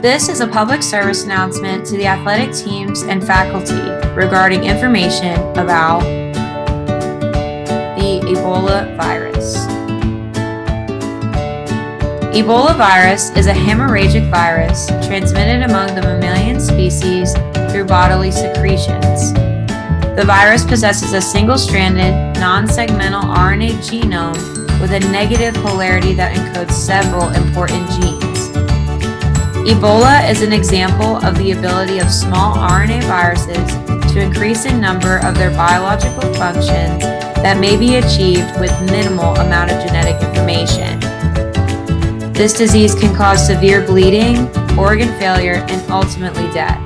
This is a public service announcement to the athletic teams and faculty regarding information about the Ebola virus. Ebola virus is a hemorrhagic virus transmitted among the mammalian species through bodily secretions. The virus possesses a single-stranded, non-segmental RNA genome with a negative polarity that encodes several important genes. Ebola is an example of the ability of small RNA viruses to increase in number of their biological functions that may be achieved with minimal amount of genetic information. This disease can cause severe bleeding, organ failure, and ultimately death.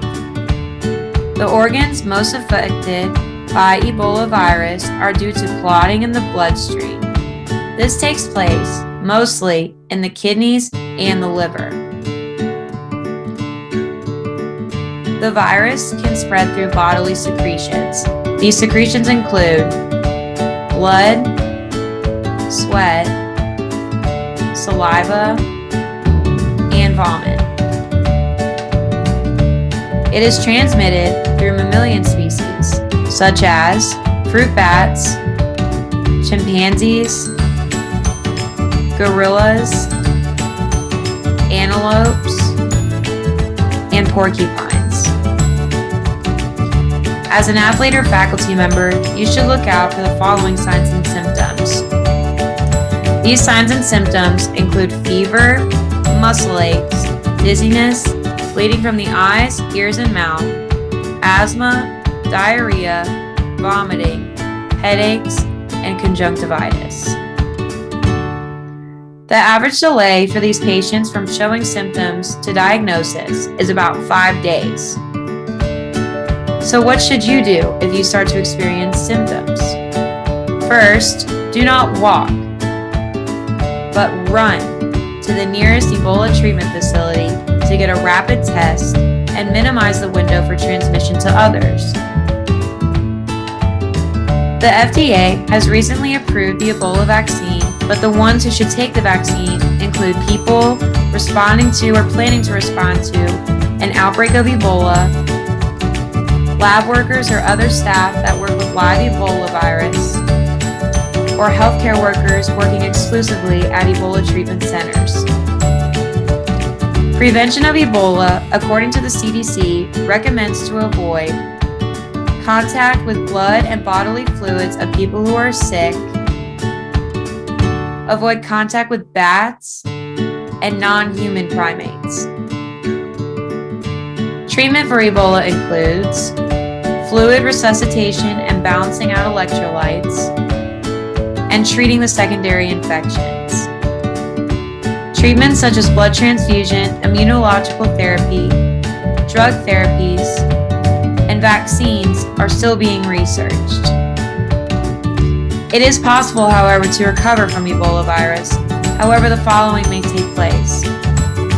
The organs most affected by Ebola virus are due to clotting in the bloodstream. This takes place mostly in the kidneys and the liver. The virus can spread through bodily secretions. These secretions include blood, sweat, saliva, and vomit. It is transmitted through mammalian species, such as fruit bats, chimpanzees, gorillas, antelopes, and porcupines. As an athlete or faculty member, you should look out for the following signs and symptoms. These signs and symptoms include fever, muscle aches, dizziness, bleeding from the eyes, ears, and mouth, asthma, diarrhea, vomiting, headaches, and conjunctivitis. The average delay for these patients from showing symptoms to diagnosis is about 5 days. So what should you do if you start to experience symptoms? First, do not walk, but run to the nearest Ebola treatment facility to get a rapid test and minimize the window for transmission to others. The FDA has recently approved the Ebola vaccine, but the ones who should take the vaccine include people responding to or planning to respond to an outbreak of Ebola, lab workers or other staff that work with live Ebola virus, or healthcare workers working exclusively at Ebola treatment centers. Prevention of Ebola, according to the CDC, recommends to avoid contact with blood and bodily fluids of people who are sick, avoid contact with bats and non-human primates. Treatment for Ebola includes fluid resuscitation and balancing out electrolytes, and treating the secondary infections. Treatments such as blood transfusion, immunological therapy, drug therapies, and vaccines are still being researched. It is possible, however, to recover from Ebola virus. However, the following may take place.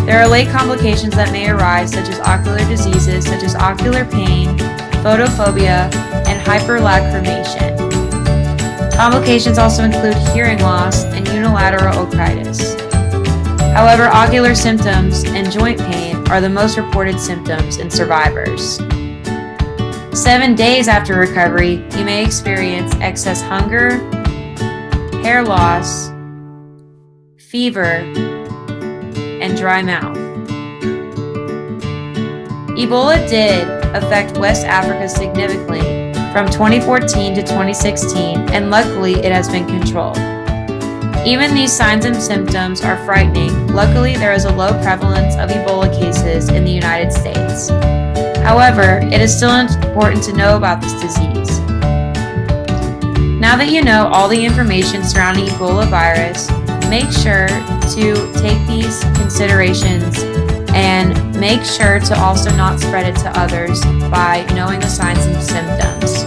There are late complications that may arise, such as ocular diseases such as ocular pain, photophobia, and hyperlacrimation. Complications also include hearing loss and unilateral otitis. However, ocular symptoms and joint pain are the most reported symptoms in survivors. 7 days after recovery, you may experience excess hunger, hair loss, fever, and dry mouth. Ebola did affect West Africa significantly from 2014 to 2016, and luckily it has been controlled. Even these signs and symptoms are frightening. Luckily, there is a low prevalence of Ebola cases in the United States. However, it is still important to know about this disease. Now that you know all the information surrounding Ebola virus, make sure to take these considerations and make sure to also not spread it to others by knowing the signs and symptoms.